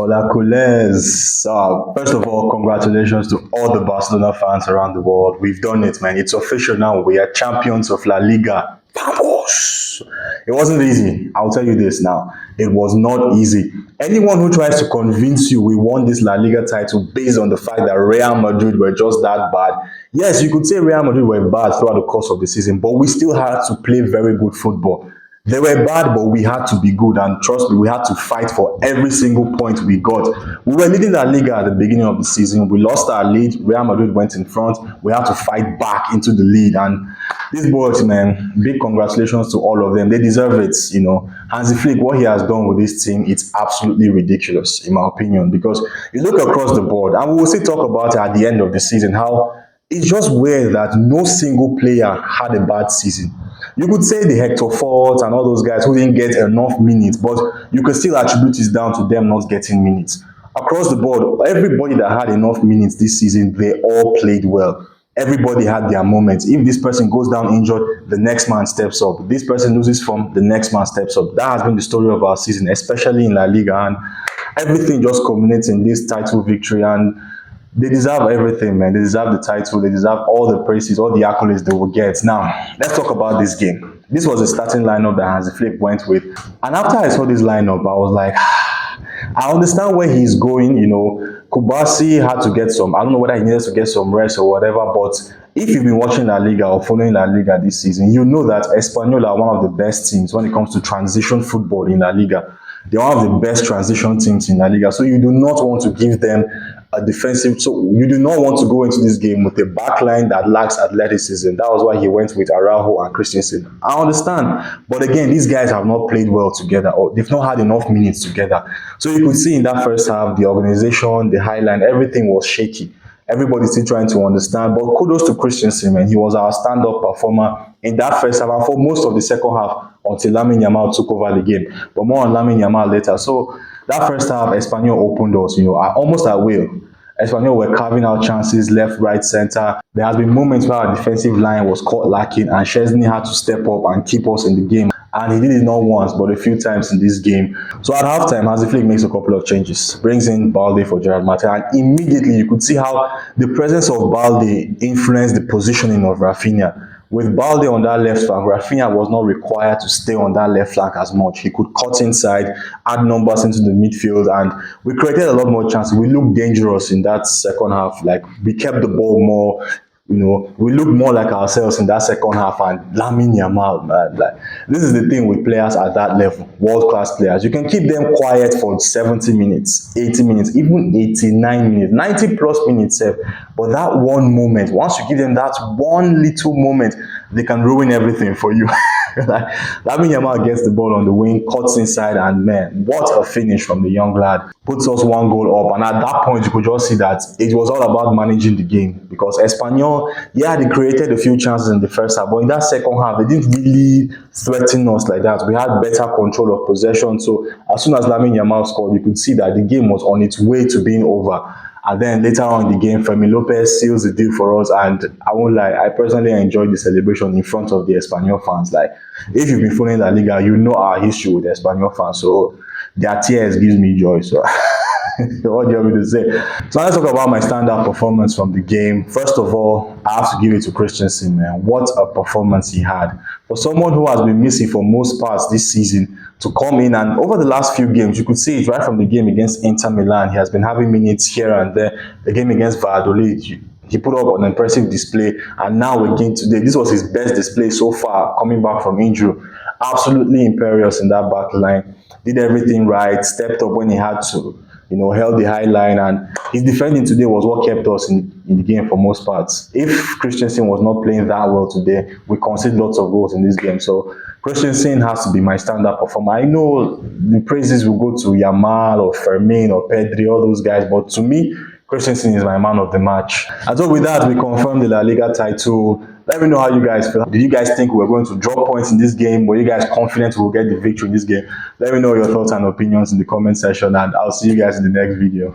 Hercules. First of all, congratulations to all the Barcelona fans around the world. We've done it, man. It's official now. We are champions of La Liga. Vamos! It wasn't easy. I'll tell you this now. It was not easy. Anyone who tries to convince you we won this La Liga title based on the fact that Real Madrid were just that bad. Yes, you could say Real Madrid were bad throughout the course of the season, but we still had to play very good football. They were bad, but we had to be good. And trust me, we had to fight for every single point we got. We were leading La Liga at the beginning of the season. We lost our lead. Real Madrid went in front. We had to fight back into the lead. And these boys, man, big congratulations to all of them. They deserve it, you know. Hansi Flick, what he has done with this team, it's absolutely ridiculous, in my opinion. Because you look across the board, and we will still talk about it at the end of the season, how it's just weird that no single player had a bad season. You could say the Hector Fort and all those guys who didn't get enough minutes, but you could still attribute it down to them not getting minutes. Across the board, everybody that had enough minutes this season, they all played well. Everybody had their moments. If this person goes down injured, the next man steps up. This person loses form, the next man steps up. That has been the story of our season, especially in La Liga. And everything just culminates in this title victory. And they deserve everything, man. They deserve the title. They deserve all the praises, all the accolades they will get. Now, let's talk about this game. This was the starting lineup that Hansi Flick went with. And after I saw this lineup, I was like, I understand where he's going. You know, Kubasi had to get some, I don't know whether he needed to get some rest or whatever, but if you've been watching La Liga or following La Liga this season, you know that Espanyol are one of the best teams when it comes to transition football in La Liga. They're one of the best transition teams in La Liga. So you do not want to give them a defensive. So you do not want to go into this game with a backline that lacks athleticism. That was why he went with Araujo and Christensen. I understand. But again, these guys have not played well together, or they've not had enough minutes together. So you could see in that first half, the organization, the highline, everything was shaky. Everybody's still trying to understand. But kudos to Christensen, man. He was our stand-up performer in that first half and for most of the second half until Lamine Yamal took over the game. But more on Lamine Yamal later. So that first half, Espanyol opened us, you know, almost at will. Espanyol were carving out chances left, right, center. There has been moments where our defensive line was caught lacking and Szczesny had to step up and keep us in the game. And he did it not once, but a few times in this game. So at halftime, Hansi Flick makes a couple of changes. Brings in Balde for Gerard Martin. And immediately you could see how the presence of Balde influenced the positioning of Rafinha. With Balde on that left flank, Rafinha was not required to stay on that left flank as much. He could cut inside, add numbers into the midfield, and we created a lot more chances. We looked dangerous in that second half. Like, we kept the ball more. You know, we look more like ourselves in that second half. And Lamine Yamal, man, like, this is the thing with players at that level, world-class players. You can keep them quiet for 70 minutes, 80 minutes, even 89 minutes, 90 plus minutes. But that one moment, once you give them that one little moment, they can ruin everything for you. Like, Lamine Yamal gets the ball on the wing, cuts inside, and man, what a finish from the young lad. Puts us one goal up, and at that point, you could just see that it was all about managing the game. Because Espanyol, yeah, they created a few chances in the first half, but in that second half, they didn't really threaten us like that. We had better control of possession. So as soon as Lamine Yamal scored, you could see that the game was on its way to being over. And then later on in the game, Fermin Lopez seals the deal for us. And I won't lie, I personally enjoyed the celebration in front of the Espanyol fans. Like, if you've been following La Liga, you know our history with the Espanyol fans. So their tears gives me joy. So what do you want me to say? So let's talk about my standout performance from the game. First of all, I have to give it to Christensen, man. What a performance he had. For someone who has been missing for most parts this season, to come in, and over the last few games, you could see it right from the game against Inter Milan. He has been having minutes here and there. The game against Valladolid, he put up an impressive display, and now again today, this was his best display so far, coming back from injury. Absolutely imperious in that back line. Did everything right, stepped up when he had to, you know, held the high line, and his defending today was what kept us in the game for most parts. If Christensen was not playing that well today, we conceded lots of goals in this game. So Christensen has to be my standout performer. I know the praises will go to Yamal or Fermin or Pedri, all those guys, but to me, Christensen is my man of the match. And so with that, we confirmed the La Liga title. Let me know how you guys feel. Did you guys think we were going to drop points in this game? Were you guys confident we'll get the victory in this game? Let me know your thoughts and opinions in the comment section, and I'll see you guys in the next video.